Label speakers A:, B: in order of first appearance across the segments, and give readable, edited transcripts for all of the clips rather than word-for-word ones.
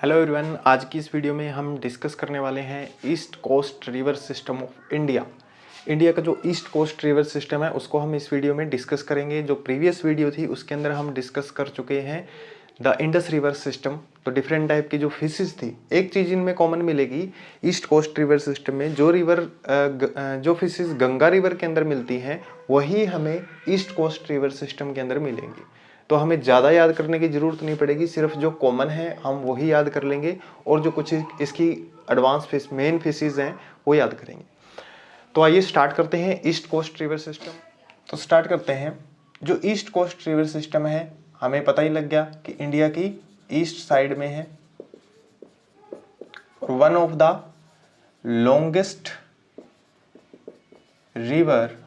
A: Hello everyone, आज की इस वीडियो में हम डिस्कस करने वाले हैं east coast river system of India. India का जो ईस्ट कोस्ट रिवर सिस्टम है उसको हम इस वीडियो में डिस्कस करेंगे। जो प्रीवियस वीडियो थी उसके अंदर हम डिस्कस कर चुके हैं द इंडस रिवर सिस्टम। तो डिफरेंट टाइप की जो फिशेस थी, एक चीज़ इनमें कॉमन मिलेगी ईस्ट कोस्ट रिवर सिस्टम में, जो फिशेस गंगा रिवर के अंदर मिलती हैं वही हमें ईस्ट कोस्ट रिवर सिस्टम के अंदर मिलेंगी। तो हमें ज़्यादा याद करने की ज़रूरत नहीं पड़ेगी, सिर्फ जो कॉमन है हम वही याद कर लेंगे और जो कुछ इसकी एडवांस फिश मेन फिशेज हैं वो याद करेंगे। तो आइए स्टार्ट करते हैं ईस्ट कोस्ट रिवर सिस्टम। तो स्टार्ट करते हैं। जो ईस्ट कोस्ट रिवर सिस्टम है, हमें पता ही लग गया कि इंडिया की ईस्ट साइड में है, one of the longest river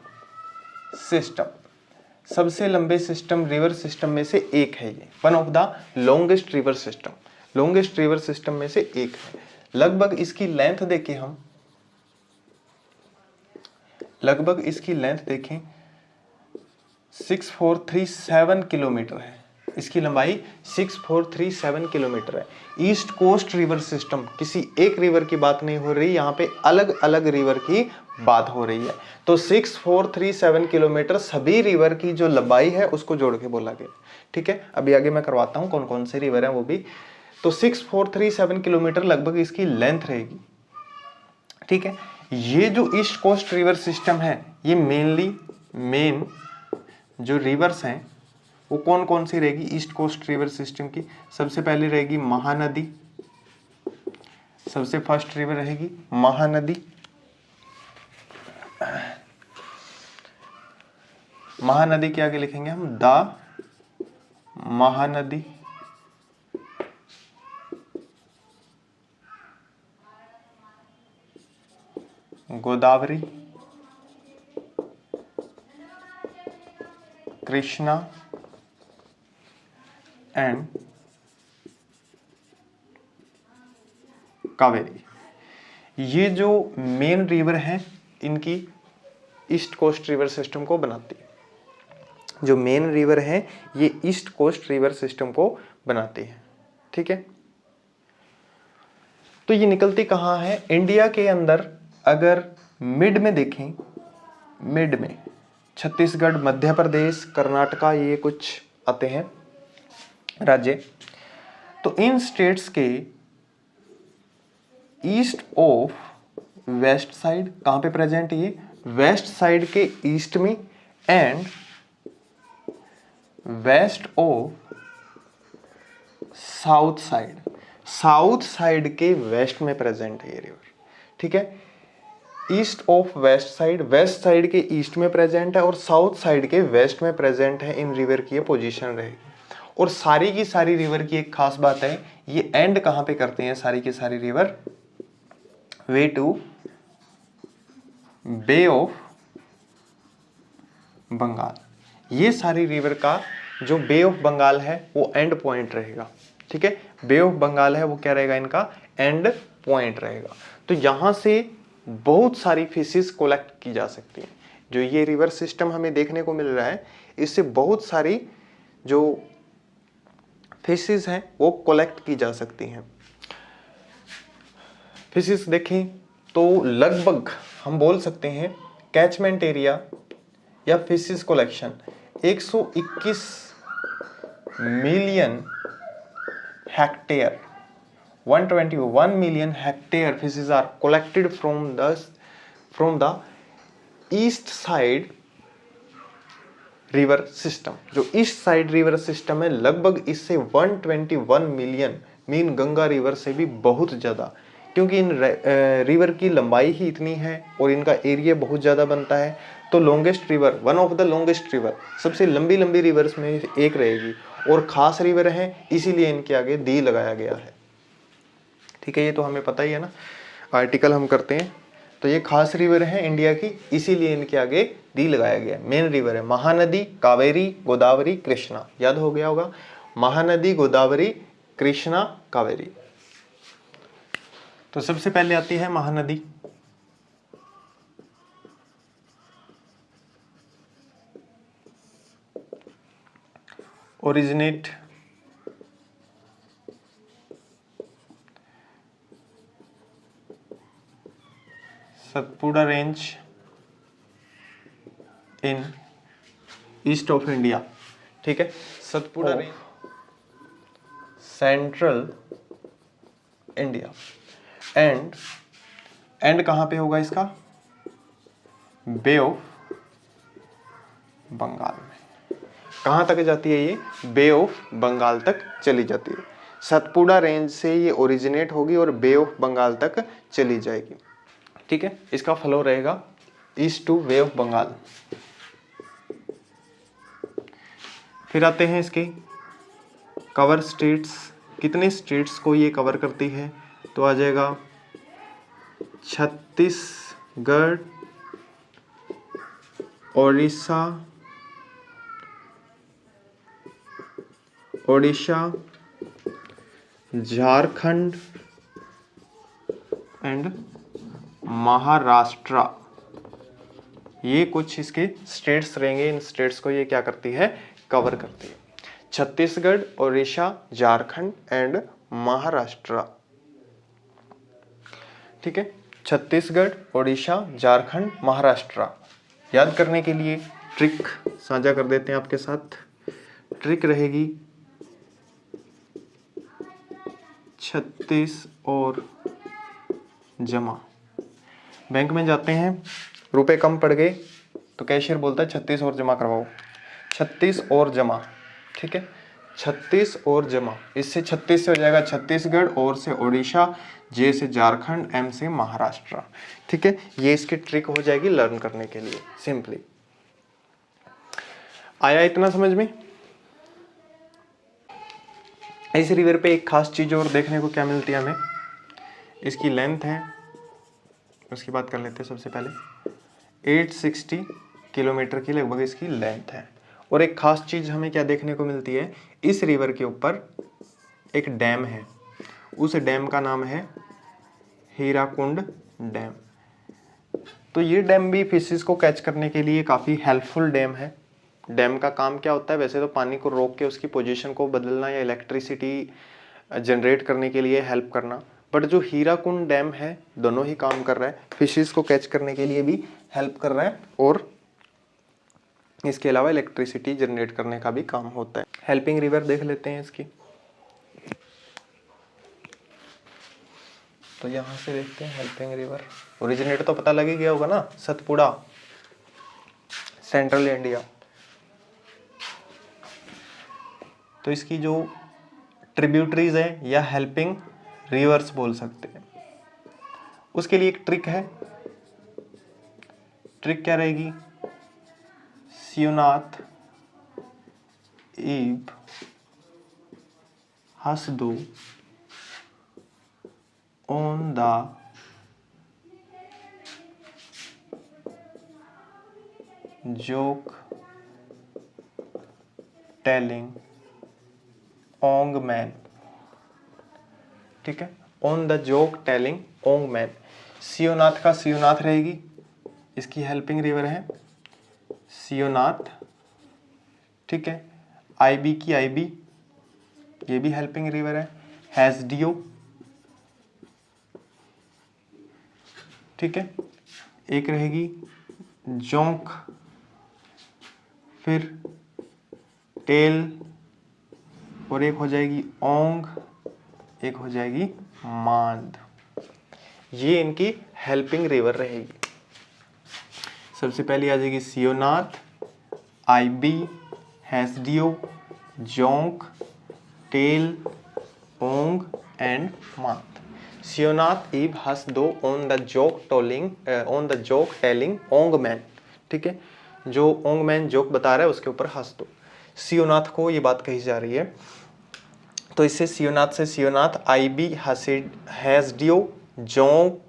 A: system, सबसे लंबे सिस्टम रिवर सिस्टम में से एक है ये। One of the longest river system, longest river system में से एक है। लगभग इसकी लेंथ देखें 6437 किलोमीटर है। इसकी लंबाई 6437 किलोमीटर है। ईस्ट कोस्ट रिवर सिस्टम, किसी एक रिवर की बात नहीं हो रही, यहाँ पे अलग अलग रिवर की बात हो रही है। तो 6437 किलोमीटर सभी रिवर की जो लंबाई है उसको जोड़ के बोला गया। ठीक है, अभी आगे मैं करवाता हूँ कौन कौन से रिवर हैं वो भी। तो 6437 किलोमीटर लगभग इसकी लेंथ रहेगी। ठीक है, ये जो ईस्ट कोस्ट रिवर सिस्टम है, ये मेन जो रिवर्स हैं वो कौन कौन सी रहेगी ईस्ट कोस्ट रिवर सिस्टम की। सबसे पहले रहेगी महानदी, सबसे फर्स्ट रिवर रहेगी महानदी। महानदी के आगे लिखेंगे हम द महानदी। गोदावरी, कृष्णा एंड कावेरी। ये जो मेन रिवर हैं इनकी ईस्ट कोस्ट रिवर सिस्टम को बनाती है। जो मेन रिवर है ये ईस्ट कोस्ट रिवर सिस्टम को बनाती है। ठीक है, तो ये निकलती कहाँ है इंडिया के अंदर। अगर मिड में देखें, मिड में छत्तीसगढ़, मध्य प्रदेश, कर्नाटका, ये कुछ आते हैं राज्य। तो इन स्टेट्स के ईस्ट ऑफ वेस्ट साइड, कहां पे प्रेजेंट है ये, वेस्ट साइड के ईस्ट में, and west of south side, south side के वेस्ट में प्रेजेंट है ये रिवर। ठीक है, east of west side, west side के ईस्ट में प्रेजेंट है और साउथ साइड के वेस्ट में प्रेजेंट है। इन रिवर की ये पोजीशन रहेगी। और सारी की सारी रिवर की एक खास बात है, ये एंड कहां पे करते हैं सारी की सारी river, way to bay of Bengal. ये सारी रिवर का जो बे ऑफ बंगाल है वो एंड पॉइंट रहेगा। ठीक है, बे ऑफ बंगाल है वो क्या रहेगा, इनका एंड पॉइंट रहेगा। तो यहां से बहुत सारी फिशेस कलेक्ट की जा सकती हैं। जो ये रिवर सिस्टम हमें देखने को मिल रहा है, इससे बहुत सारी जो फिशेस हैं वो कलेक्ट की जा सकती हैं। फिशेस देखें तो लगभग हम बोल सकते हैं कैचमेंट एरिया या fishes collection 121 million hectare, 121 million hectare fishes are collected from the east side river system. जो ईस्ट साइड रिवर सिस्टम है, लगभग इससे 121 मिलियन, मीन गंगा रिवर से भी बहुत ज़्यादा, क्योंकि इन रिवर की लंबाई ही इतनी है और इनका एरिया बहुत ज़्यादा बनता है। तो longest river, one of the longest river, सबसे लंबी लंबी रिवर्स में एक रहेगी और खास रिवर है, इसीलिए इनके आगे दी लगाया गया है। ठीक है, ये तो हमें पता ही है ना, आर्टिकल हम करते हैं। तो ये खास रिवर है इंडिया की, इसीलिए इनके आगे दी लगाया गया। मेन रिवर है महानदी, कावेरी, गोदावरी, कृष्णा। याद हो गया होगा, महानदी, गोदावरी, कृष्णा, कावेरी। तो सबसे पहले आती है Mahanadi. originate Satpura range in east of India, ठीक है। Satpura range central India and कहाँ पे होगा इसका? बे ऑफ बंगाल में। कहाँ तक जाती है ये? बे ऑफ बंगाल तक चली जाती है। सतपुड़ा रेंज से ये ओरिजिनेट होगी और बे ऑफ बंगाल तक चली जाएगी, ठीक है। इसका फ्लो रहेगा east to bay of Bengal. फिर आते हैं इसके कवर स्टेट्स, कितने स्टेट्स को ये कवर करती है? तो आ जाएगा छत्तीसगढ़, ओडिशा, झारखंड एंड महाराष्ट्र। ये कुछ इसके स्टेट्स रहेंगे। इन स्टेट्स को ये क्या करती है? कवर करती है। छत्तीसगढ़, ओडिशा, झारखंड एंड महाराष्ट्र, ठीक है। छत्तीसगढ़, ओडिशा, झारखंड, महाराष्ट्र। याद करने के लिए ट्रिक साझा कर देते हैं आपके साथ। ट्रिक रहेगी 36 और जमा। बैंक में जाते हैं, रुपए कम पड़ गए तो कैशियर बोलता है 36 और जमा करवाओ। 36 और जमा, ठीक है। 36 और जमा, इससे 36 से हो जाएगा छत्तीसगढ़, और से ओडिशा, जे से झारखंड, एम से महाराष्ट्र, ठीक है। ये इसकी ट्रिक हो जाएगी लर्न करने के लिए सिंपली। आया इतना समझ में? इस रिवर पे एक खास चीज और देखने को क्या मिलती है हमें, इसकी लेंथ है, उसकी बात कर लेते हैं सबसे पहले। 860 किलोमीटर की लगभग इसकी लेंथ है। और एक खास चीज हमें क्या देखने को मिलती है, इस रिवर के ऊपर एक डैम है, उस डैम का नाम है हीराकुंड डैम। तो ये डैम भी फिशेस को कैच करने के लिए काफ़ी हेल्पफुल डैम है। डैम का काम क्या होता है? वैसे तो पानी को रोक के उसकी पोजीशन को बदलना या इलेक्ट्रिसिटी जनरेट करने के लिए हेल्प करना, बट जो हीराकुंड डैम है दोनों ही काम कर रहा है। फिशेस को कैच करने के लिए भी हेल्प कर रहा है और इसके अलावा इलेक्ट्रिसिटी जनरेट करने का भी काम होता है। हेल्पिंग रिवर देख लेते हैं इसकी। तो यहाँ से देखते हैं हेल्पिंग रिवर। ओरिजिनेट तो पता लग ही गया होगा ना, सतपुड़ा, सेंट्रल इंडिया। तो इसकी जो ट्रिब्यूटरीज है या हेल्पिंग रिवर्स बोल सकते हैं, उसके लिए एक ट्रिक है। ट्रिक क्या रहेगी? Shivnath, Ib, Hasdeo on the joke telling Ong man, ठीक है। On the joke telling Ong man. Shivnath का शिवनाथ रहेगी, इसकी हेल्पिंग रिवर है शिवनाथ, ठीक है। आईबी की आईबी, ये भी हेल्पिंग रिवर है। हैसडियो, ठीक है। एक रहेगी जोंक, फिर टेल, और एक हो जाएगी ओंग, एक हो जाएगी मांद। ये इनकी हेल्पिंग रिवर रहेगी। सबसे पहले आ जाएगी Shivnath, Ib, Hasdeo, Jonk, Tel, Ong and Mand. Shivnath, Ib, Hasdeo on the joke telling Ong man, ठीक है। जो ओंग मैन जोक बता रहा है उसके ऊपर हंस दो। शिवनाथ को ये बात कही जा रही है, तो इससे शिवनाथ से शिवनाथ, आईबी, हैसडियो, जोंक,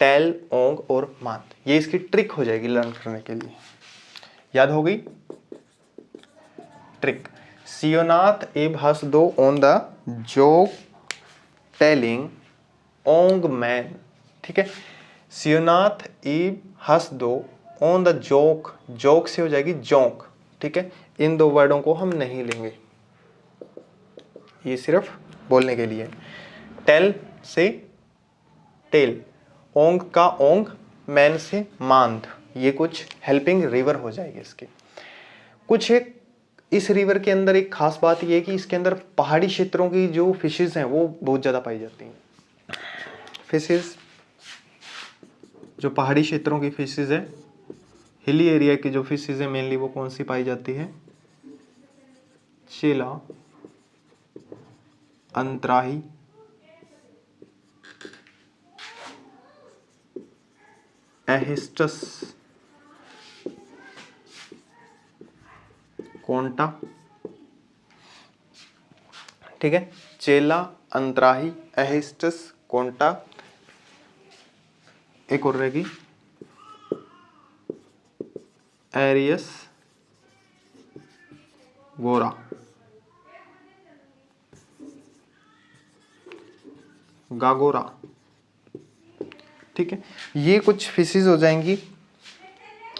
A: टेल, ओंग और मांद। ये इसकी ट्रिक हो जाएगी लर्न करने के लिए। याद हो गई trick? Shivnath, Ib, Hasdeo on the joke telling Ong man, ठीक है। Shivnath, Ib, Hasdeo on the joke, joke से हो जाएगी जोंक, ठीक है। इन दो वर्डों को हम नहीं लेंगे, ये सिर्फ बोलने के लिए। टेल से टेल, ओंग का ओंग, मैन से मांद, ये कुछ हेल्पिंग रिवर हो जाएगी इसकी। कुछ एक इस रिवर के अंदर एक खास बात ये है कि इसके अंदर पहाड़ी क्षेत्रों की जो फिशेज हैं वो बहुत ज़्यादा पाई जाती हैं। फिशेज, जो पहाड़ी क्षेत्रों की फिशेज है, हिली एरिया की जो फिशेज है मेनली, वो कौन सी पाई जाती है? चेला, अंतराही, एहिस्टस, कोंटा। ठीक है, चेला, अंतराही, एहिस्टस, कोंटा। एक और रहेगी एरियस गोरा। गागोरा। ठीक है, ये कुछ फिशेज हो जाएंगी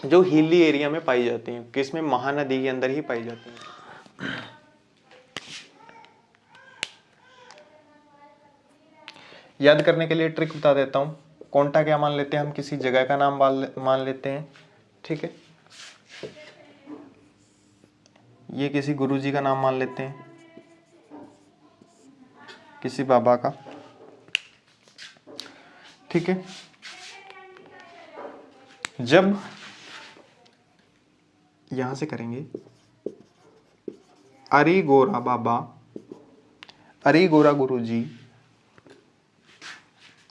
A: जो हिली एरिया में पाई जाती हैं, किसमें? महानदी के अंदर ही पाई जाती हैं। याद करने के लिए ट्रिक बता देता हूं। कोंटा क्या मान लेते हैं हम? किसी जगह का नाम मान लेते हैं। ठीक है, ये किसी गुरुजी का नाम मान लेते हैं, किसी बाबा का। ठीक है, जब यहां से करेंगे अरे गोरा बाबा, अरे गोरा गुरुजी,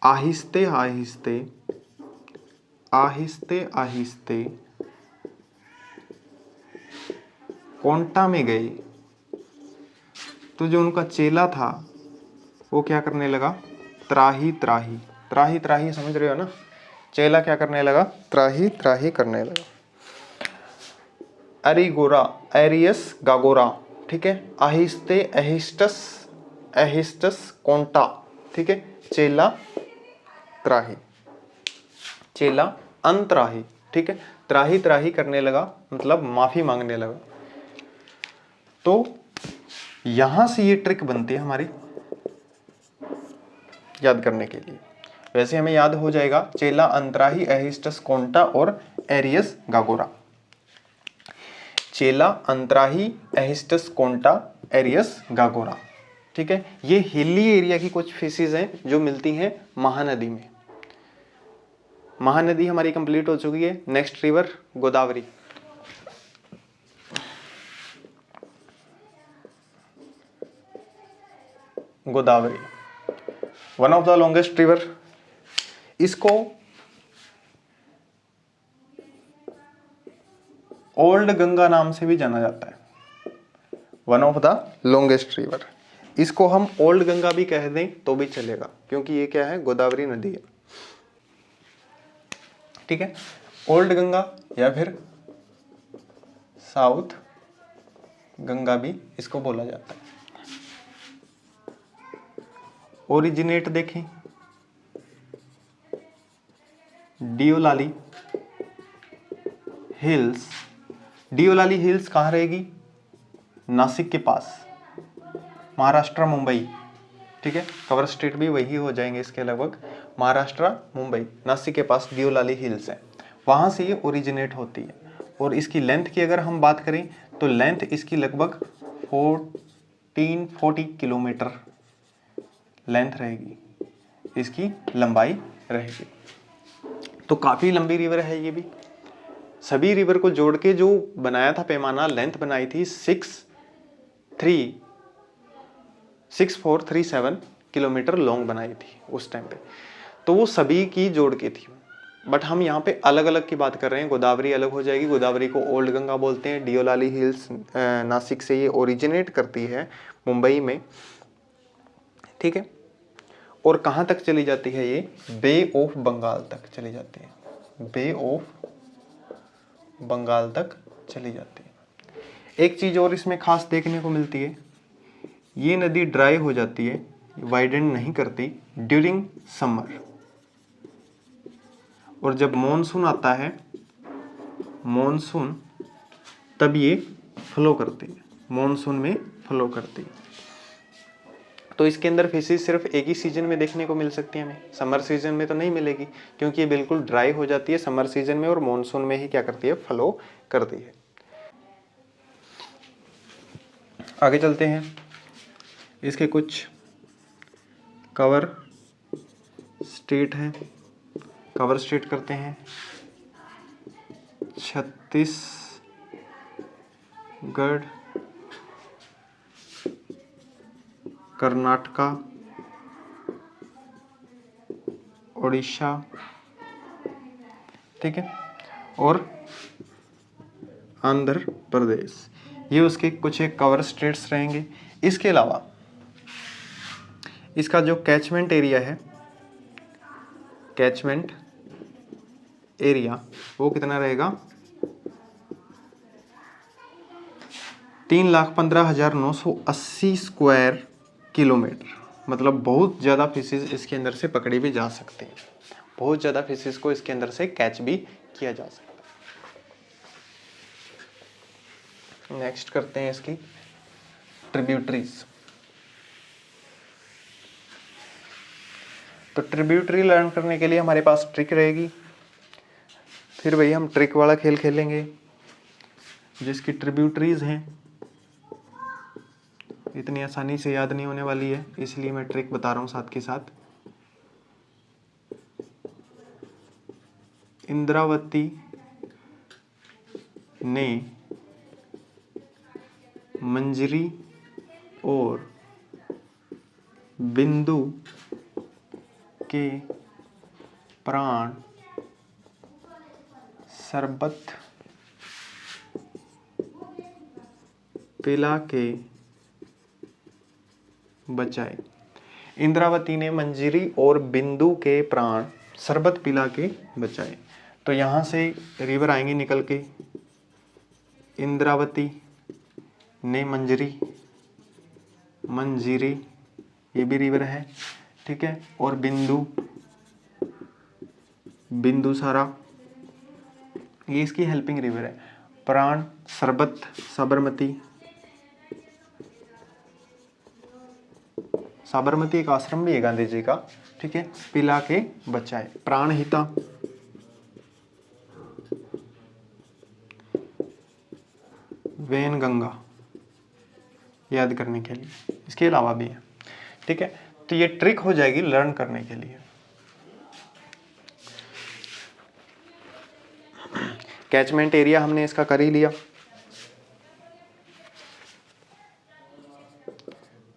A: आहिस्ते आहिस्ते, आहिस्ते आहिस्ते कोंटा में गए, तो जो उनका चेला था वो क्या करने लगा? त्राही त्राही, त्राही त्राही समझ रहे हो ना? चेला क्या करने लगा? त्राही त्राही करने लगा। अरिगोरा, एरियस गागोरा। ठीक है, आहिस्ते एहिस्टस, एहिस्टस कोंटा। ठीक है, चेला त्राही, चेला अंतराही। ठीक है, त्राही त्राही करने लगा मतलब माफी मांगने लगा। तो यहां से ये ट्रिक बनती है हमारी याद करने के लिए। वैसे हमें याद हो जाएगा चेला, अंतराही, एहिस्टस कोंटा और एरियस गागोरा। चेला, अंतराही, एहिस्टस कोंटा, एरियस गागोरा। ठीक है, ये हिली एरिया की कुछ फिशेज हैं जो मिलती हैं महानदी में। महानदी हमारी कंप्लीट हो चुकी है। Next river Godavari. Godavari one of the longest river. इसको ओल्ड गंगा नाम से भी जाना जाता है। One of the longest river. इसको हम ओल्ड गंगा भी कह दें तो भी चलेगा, क्योंकि ये क्या है? गोदावरी नदी है। ठीक है, ओल्ड गंगा या फिर साउथ गंगा भी इसको बोला जाता है। ओरिजिनेट देखें, डियोलाली हिल्स। डियोलाली हिल्स कहाँ रहेगी? नासिक के पास, महाराष्ट्र मुंबई। ठीक है, कवर स्टेट भी वही हो जाएंगे इसके लगभग, महाराष्ट्र मुंबई। नासिक के पास डियोलाली हिल्स है, वहाँ से ये ओरिजिनेट होती है। और इसकी लेंथ की अगर हम बात करें तो लेंथ इसकी लगभग 1440 किलोमीटर लेंथ रहेगी, इसकी लंबाई रहेगी। तो काफ़ी लंबी रिवर है ये भी। सभी रिवर को जोड़ के जो बनाया था पैमाना, लेंथ बनाई थी 6437 किलोमीटर लॉन्ग बनाई थी उस टाइम पे। तो वो सभी की जोड़ के थी, बट हम यहाँ पे अलग अलग की बात कर रहे हैं। गोदावरी अलग हो जाएगी, गोदावरी को ओल्ड गंगा बोलते हैं। डियोलाली हिल्स नासिक से ये ओरिजिनेट करती है मुंबई में। ठीक है, और कहाँ तक चली जाती है ये? बे ऑफ बंगाल तक चली जाती है, बे ऑफ बंगाल तक चली जाती है। एक चीज़ और इसमें खास देखने को मिलती है, ये नदी ड्राई हो जाती है, वाइडन नहीं करती ड्यूरिंग समर। और जब मॉनसून आता है, मॉनसून, तब ये फ्लो करती है, मॉनसून में फ्लो करती है। तो इसके अंदर फिशेज सिर्फ एक ही सीजन में देखने को मिल सकती है हमें, समर सीजन में तो नहीं मिलेगी, क्योंकि ये बिल्कुल ड्राई हो जाती है समर सीजन में और मॉनसून में ही क्या करती है, फ्लो करती है। आगे चलते हैं, इसके कुछ कवर स्टेट हैं, कवर स्टेट करते हैं। छत्तीसगढ़, कर्नाटका, उड़ीसा, ठीक है, और आंध्र प्रदेश, ये उसके कुछ एक कवर स्टेट्स रहेंगे। इसके अलावा इसका जो कैचमेंट एरिया है, कैचमेंट एरिया वो कितना रहेगा, 3,15,980 स्क्वायर किलोमीटर। मतलब बहुत ज़्यादा फिशेज इसके अंदर से पकड़ी भी जा सकते हैं, बहुत ज़्यादा फिशेज को इसके अंदर से कैच भी किया जा सकता है। नेक्स्ट करते हैं इसकी ट्रिब्यूटरीज। तो ट्रिब्यूटरी लर्न करने के लिए हमारे पास ट्रिक रहेगी, फिर वही हम ट्रिक वाला खेल खेलेंगे। जिसकी ट्रिब्यूटरीज हैं इतनी आसानी से याद नहीं होने वाली है, इसलिए मैं ट्रिक बता रहा हूँ साथ के साथ। इंद्रावती ने मंजरी और बिंदु के प्राण शरबत पिला के बचाए। इंद्रावती ने मंजरी और बिंदु के प्राण शरबत पिला के बचाए। तो यहाँ से रिवर आएंगी निकल के, इंद्रावती ने मंजरी, मंजीरी ये भी रिवर है, ठीक है, और बिंदु, बिंदुसारा ये इसकी हेल्पिंग रिवर है। प्राण शरबत साबरमती, साबरमती एक आश्रम भी है गांधी जी का, ठीक है, पिला के बचाए। प्राणहिता, वैनगंगा याद करने के लिए, इसके अलावा भी है, ठीक है। तो ये ट्रिक हो जाएगी लर्न करने के लिए। कैचमेंट एरिया हमने इसका कर ही लिया,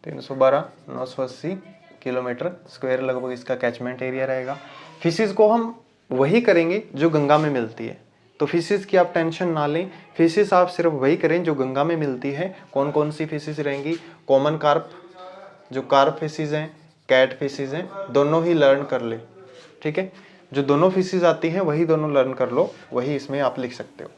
A: 312,980 किलोमीटर स्क्वायर लगभग इसका कैचमेंट एरिया रहेगा। फिशेज को हम वही करेंगे जो गंगा में मिलती है, तो फिशेज की आप टेंशन ना लें, फिशेज आप सिर्फ वही करें जो गंगा में मिलती है। कौन कौन सी फिशेज रहेंगी, कॉमन कार्प, जो कार्प फिशेज हैं, कैट फिशेज हैं, दोनों ही लर्न कर ले, ठीक है। जो दोनों फिशेज आती हैं वही दोनों लर्न कर लो, वही इसमें आप लिख सकते हो।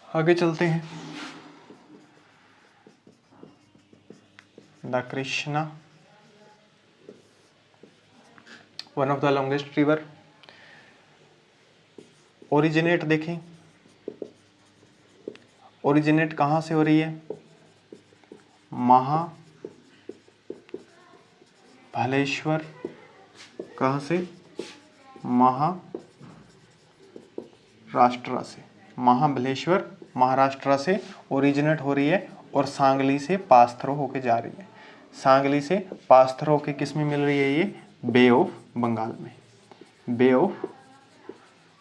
A: आगे चलते हैं। The Krishna, one of the longest river. Originate देखें, ओरिजिनेट कहाँ से हो रही है, महाबलेश्वर, कहाँ से, महाराष्ट्र से, महाबलेश्वर महाराष्ट्र से ओरिजिनेट हो रही है और सांगली से पास थ्रू होके जा रही है। सांगली से पास थ्रू होके किस में मिल रही है, ये बे ऑफ बंगाल में, बे ऑफ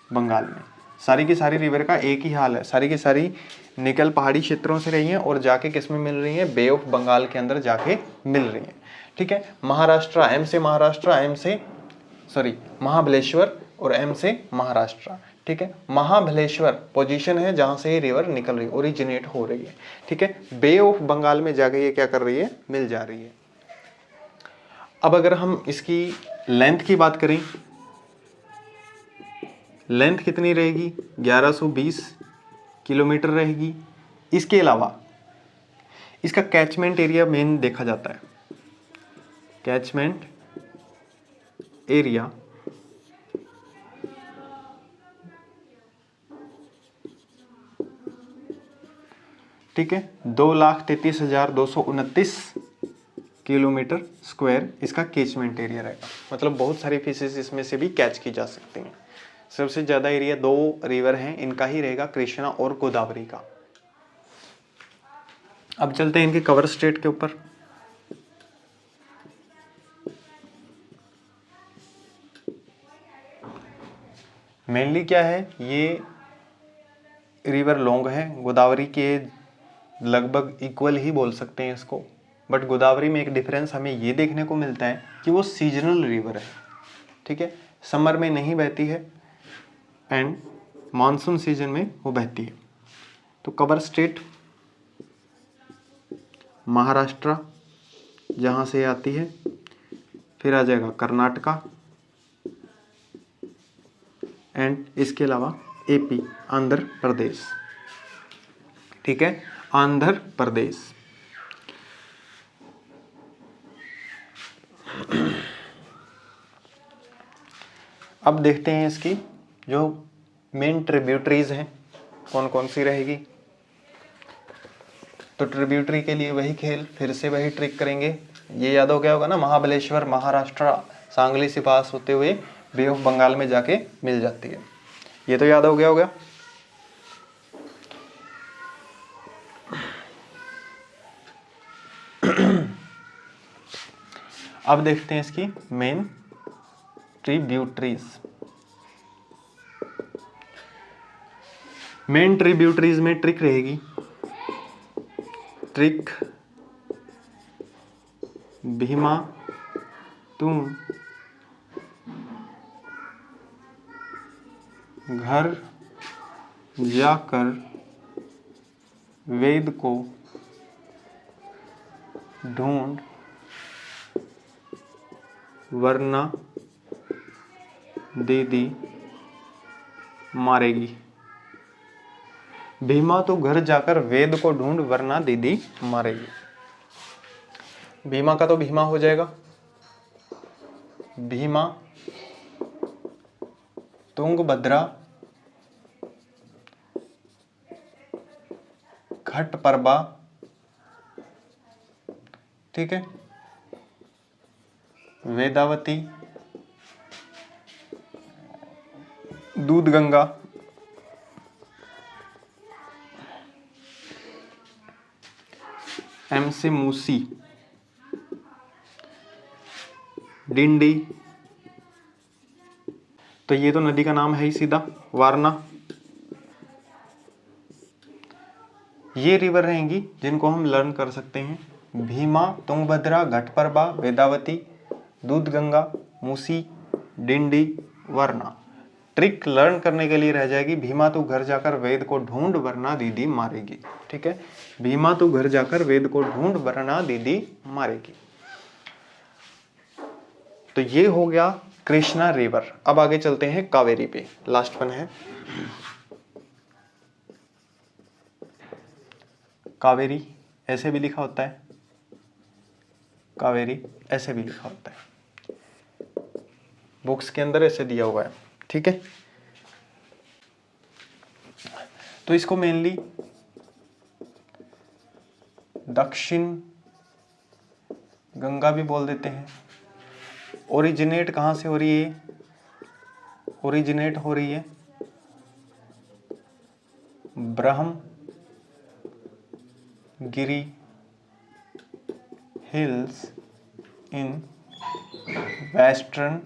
A: बंगाल में। सारी की सारी रिवर का एक ही हाल है, सारी की सारी निकल पहाड़ी क्षेत्रों से रही हैं और जाके किस में मिल रही हैं, बे ऑफ बंगाल के अंदर जाके मिल रही हैं, ठीक है। महाराष्ट्र, एम से महाराष्ट्र, एम से सॉरी महाबलेश्वर और एम से महाराष्ट्र, ठीक है। महाबलेश्वर पोजीशन है जहां से ये रिवर निकल रही है, ओरिजिनेट हो रही है, ठीक है। बे ऑफ बंगाल में जाके ये क्या कर रही है, मिल जा रही है। अब अगर हम इसकी लेंथ की बात करें, लेंथ कितनी रहेगी, 1120 किलोमीटर रहेगी। इसके अलावा इसका कैचमेंट एरिया मेन देखा जाता है, कैचमेंट एरिया ठीक है, 2,33,229 किलोमीटर स्क्वायर इसका कैचमेंट एरिया रहेगा। मतलब बहुत सारी फिशेस इसमें से भी कैच की जा सकती हैं। सबसे ज़्यादा एरिया 2 रिवर हैं इनका ही रहेगा, कृष्णा और गोदावरी का। अब चलते हैं इनके कवर स्टेट के ऊपर। मेनली क्या है, ये रिवर लॉन्ग है, गोदावरी के लगभग इक्वल ही बोल सकते हैं इसको, बट गोदावरी में एक डिफरेंस हमें ये देखने को मिलता है कि वो सीजनल रिवर है। ठीक है, समर में नहीं बहती है एंड मानसून सीजन में वो बहती है। तो कवर स्टेट महाराष्ट्र जहाँ से आती है, फिर आ जाएगा कर्नाटका एंड इसके अलावा एपी आंध्र प्रदेश। ठीक है, आंध्र प्रदेश। अब देखते हैं इसकी जो मेन ट्रिब्यूटरीज हैं कौन कौन सी रहेगी। तो ट्रिब्यूटरी के लिए वही खेल, फिर से वही ट्रिक करेंगे। ये याद हो गया होगा ना, महाबलेश्वर महाराष्ट्र सांगली से पास होते हुए बे ऑफ बंगाल में जाके मिल जाती है। ये तो याद हो गया होगा। अब देखते हैं इसकी मेन ट्रिब्यूटरीज। मेन ट्रिब्यूटरीज में ट्रिक रहेगी, ट्रिक भीमा तुम घर जाकर वेद को ढूंढ वरना दीदी मारेगी। भीमा तो घर जाकर वेद को ढूंढ वरना दीदी मारेगी। भीमा का तो भीमा हो जाएगा, भीमा तुंगभद्रा घटप्रभा। ठीक है, वेदावती दूधगंगा एम से मूसी डिंडी। तो ये तो नदी का नाम है ही सीधा, वारना। ये रिवर रहेंगी जिनको हम लर्न कर सकते हैं, भीमा तुंगभद्रा घटप्रभा वेदावती दूधगंगा मूसी डिंडी वारना। ट्रिक लर्न करने के लिए रह जाएगी, भीमा तू घर जाकर वेद को ढूंढ वरना दीदी मारेगी। ठीक है, भीमा तू घर जाकर वेद को ढूंढ वरना दीदी मारेगी। तो ये हो गया कृष्णा रिवर। अब आगे चलते हैं कावेरी पे, लास्ट वन है कावेरी। ऐसे भी लिखा होता है, कावेरी ऐसे भी लिखा होता है, बुक्स के अंदर ऐसे दिया हुआ है। ठीक है, तो इसको मेनली दक्षिण गंगा भी बोल देते हैं। ओरिजिनेट कहाँ से हो रही है, ओरिजिनेट हो रही है Brahmagiri hills in Western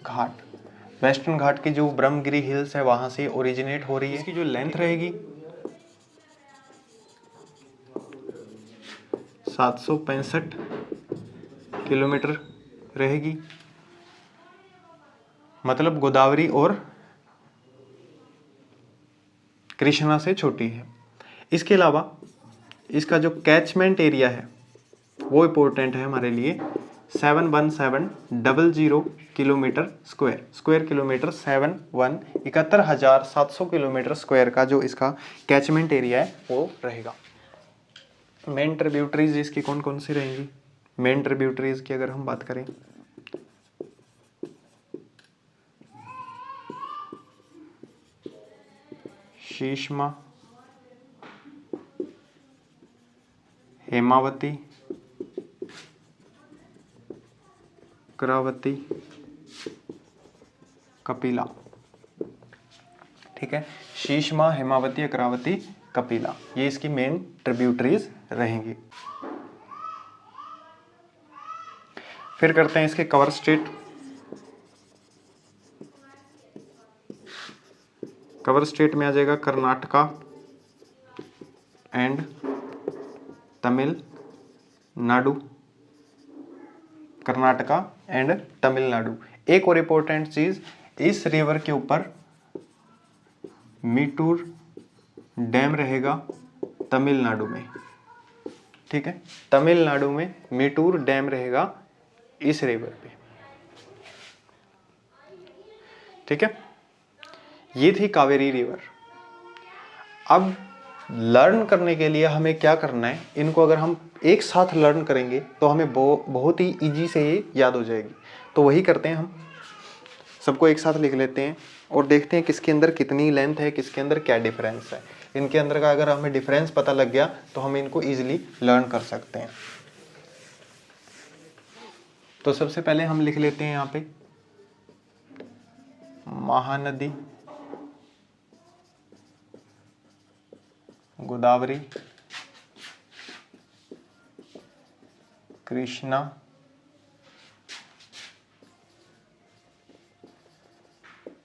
A: Ghat. Western Ghat की जो ब्रह्मगिरी हिल्स है वहां से ओरिजिनेट हो रही है। इसकी जो लेंथ रहेगी 765 किलोमीटर रहेगी। मतलब गोदावरी और कृष्णा से छोटी है। इसके अलावा इसका जो कैचमेंट एरिया है वो इम्पोर्टेंट है हमारे लिए, 71700 kilometre square. Square kilometre 71,700 kilometre square का जो इसका कैचमेंट एरिया है वो रहेगा। मेन ट्रिब्यूटरीज इसकी कौन कौन सी रहेंगी? मेन ट्रिब्यूटरीज की अगर हम बात करें, शीशमा, हेमावती, करावती, कपिला। ठीक है, शीशमा, हेमावती, करावती, कपिला, ये इसकी मेन ट्रिब्यूटरीज रहेंगी। फिर करते हैं इसके कवर स्टेट। कवर स्टेट में आ जाएगा कर्नाटका एंड तमिलनाडु। कर्नाटका एंड तमिलनाडु। एक और इंपॉर्टेंट चीज, इस रिवर के ऊपर मीटूर डैम रहेगा तमिलनाडु में। ठीक है, तमिलनाडु में मीटूर डैम रहेगा इस रिवर पे। ठीक है, ये थी कावेरी रिवर। अब लर्न करने के लिए हमें क्या करना है, इनको अगर हम एक साथ लर्न करेंगे तो हमें बहुत ही इजी से ये याद हो जाएगी। तो वही करते हैं, हम सबको एक साथ लिख लेते हैं और देखते हैं किसके अंदर कितनी लेंथ है, किसके अंदर क्या डिफरेंस है। इनके अंदर का अगर हमें डिफरेंस पता लग गया तो हम इनको इजीली लर्न कर सकते हैं। तो सबसे पहले हम लिख लेते हैं यहाँ पे महानदी, गोदावरी, कृष्णा,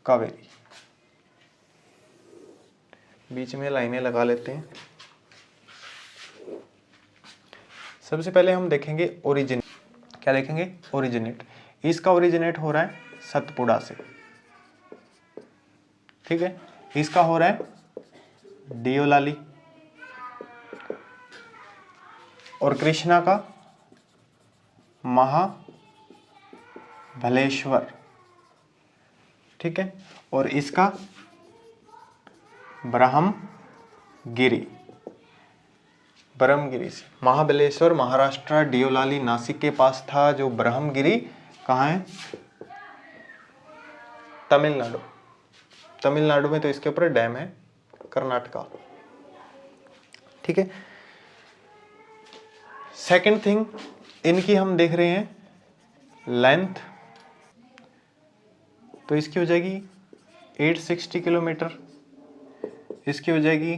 A: कावेरी। बीच में लाइनें लगा लेते हैं। सबसे पहले हम देखेंगे ओरिजिन। क्या देखेंगे? ओरिजिनेट। इसका ओरिजिनेट हो रहा है सतपुड़ा से। ठीक है, इसका हो रहा है डियोलाली, और कृष्णा का महाबलेश्वर। ठीक है, और इसका ब्रह्मगिरी। ब्रह्मगिरी से महाबलेश्वर महाराष्ट्र, डियोलाली नासिक के पास था। जो ब्रह्मगिरी कहाँ है? तमिलनाडु। तमिलनाडु में तो इसके ऊपर डैम है कर्नाटका। ठीक है, सेकंड थिंग, इनकी हम देख रहे हैं लेंथ, तो इसकी हो जाएगी 860 किलोमीटर, इसकी हो जाएगी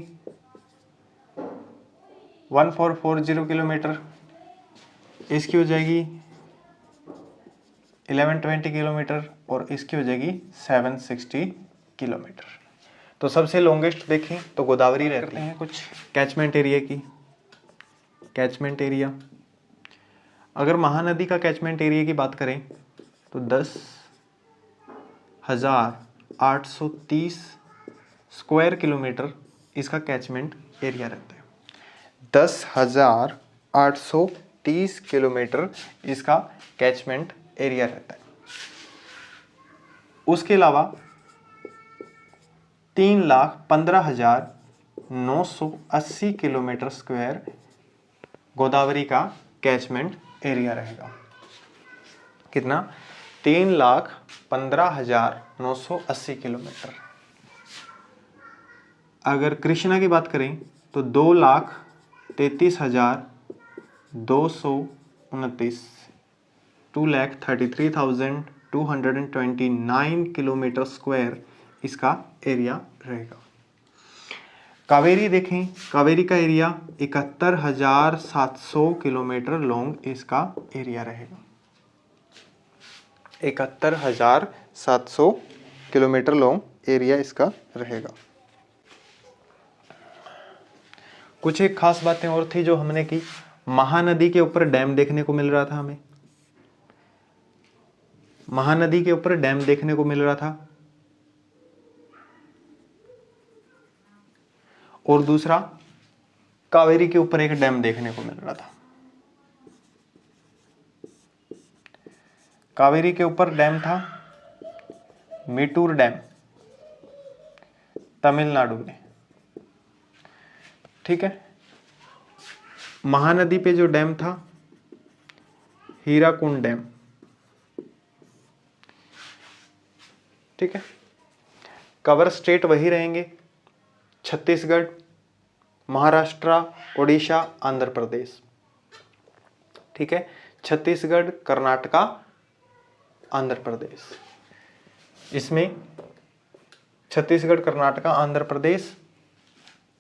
A: 1440 किलोमीटर, इसकी हो जाएगी 1120 किलोमीटर, और इसकी हो जाएगी 760 किलोमीटर। तो सबसे लॉन्गेस्ट देखें तो गोदावरी रहती है। कुछ कैचमेंट एरिया की, कैचमेंट एरिया, अगर महानदी का कैचमेंट एरिया की बात करें तो 10,830 स्क्वायर किलोमीटर इसका कैचमेंट एरिया रहता है। 10,830 किलोमीटर इसका कैचमेंट एरिया रहता है। उसके अलावा 3,15,980 किलोमीटर स्क्वायर गोदावरी का कैचमेंट एरिया रहेगा। कितना? 3,15,980 किलोमीटर। अगर कृष्णा की बात करें तो 2,33,229 2,33,229 किलोमीटर स्क्वायर इसका एरिया रहेगा। कावेरी देखें, कावेरी का एरिया 71,700 किलोमीटर लॉन्ग इसका एरिया रहेगा। 71,700 किलोमीटर लॉन्ग एरिया इसका रहेगा। कुछ एक खास बातें और थी जो हमने की। महानदी के ऊपर डैम देखने को मिल रहा था हमें, महानदी के ऊपर डैम देखने को मिल रहा था, और दूसरा कावेरी के ऊपर एक डैम देखने को मिल रहा था। कावेरी के ऊपर डैम था मीटूर डैम तमिलनाडु में। ठीक है, महानदी पे जो डैम था हीराकुंड डैम। ठीक है, कवर स्टेट वही रहेंगे, छत्तीसगढ़, महाराष्ट्र, ओडिशा, आंध्र प्रदेश। ठीक है, छत्तीसगढ़, कर्नाटका, आंध्र प्रदेश। इसमें छत्तीसगढ़, कर्नाटका, आंध्र प्रदेश,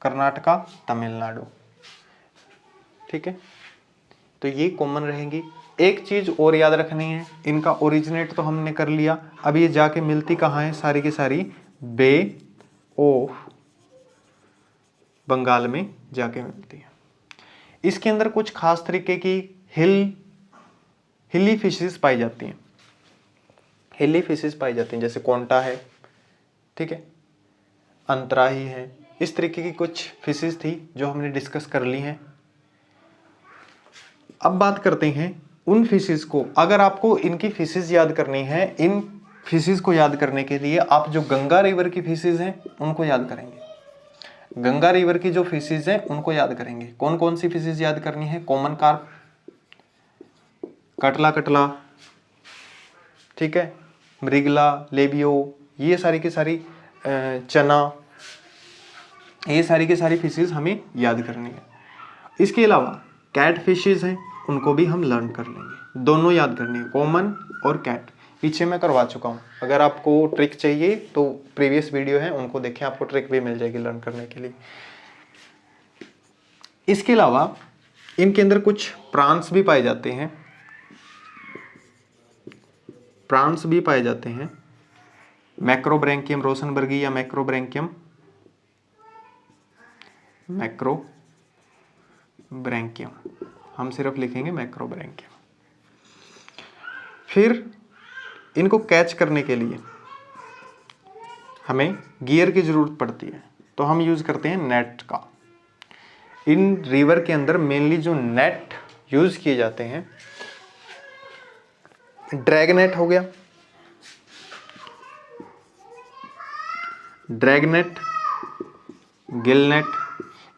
A: कर्नाटका, तमिलनाडु, ठीक है। तो ये कॉमन रहेंगी। एक चीज और याद रखनी है, इनका ओरिजिनेट तो हमने कर लिया, अब ये जाके मिलती कहाँ है, सारी की सारी बे ऑफ बंगाल में जाके मिलती है। इसके अंदर कुछ खास तरीके की हिली फिशेस पाई जाती हैं, हिली फिशेस पाई जाती हैं, जैसे कोंटा है, ठीक है, अंतराही है, इस तरीके की कुछ फिशेस थी जो हमने डिस्कस कर ली हैं। अब बात करते हैं उन फिशेस को, अगर आपको इनकी फिशेस याद करनी है, इन फिशेस को याद करने के लिए आप जो गंगा रिवर की फिशेस हैं उनको याद करेंगे। गंगा रिवर की जो फिशेस हैं उनको याद करेंगे। कौन कौन सी फिशेस याद करनी है, कॉमन कार्प, कटला, ठीक है, मृगला, लेबियो, ये सारी की सारी चना, ये सारी की सारी फिशेस हमें याद करनी है। इसके अलावा कैट फिशेस हैं, उनको भी हम लर्न कर लेंगे, दोनों याद करनी है, कॉमन और कैट। पीछे मैं करवा चुका हूँ, अगर आपको ट्रिक चाहिए तो प्रीवियस वीडियो है उनको देखें, आपको ट्रिक भी मिल जाएगी लर्न करने के लिए। इसके अलावा इनके अंदर कुछ प्रांस भी पाए जाते हैं, प्रांस भी पाए जाते हैं, मैक्रोब्रैंकियम रोसनबर्गी या मैक्रोब्रैंकियम हम सिर्फ लिखेंगे मैक्रोब्रैंकियम। फिर इनको कैच करने के लिए हमें गियर की जरूरत पड़ती है, तो हम यूज करते हैं नेट का। इन रिवर के अंदर मेनली जो नेट यूज किए जाते हैं, ड्रैग नेट हो गया, ड्रैग नेट, गिल नेट,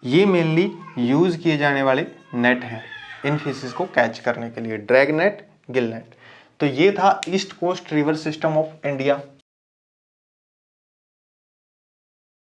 A: ये मेनली यूज किए जाने वाले नेट हैं इन फिशेस को कैच करने के लिए, ड्रैग नेट, गिल नेट। तो ये था east coast river system of India.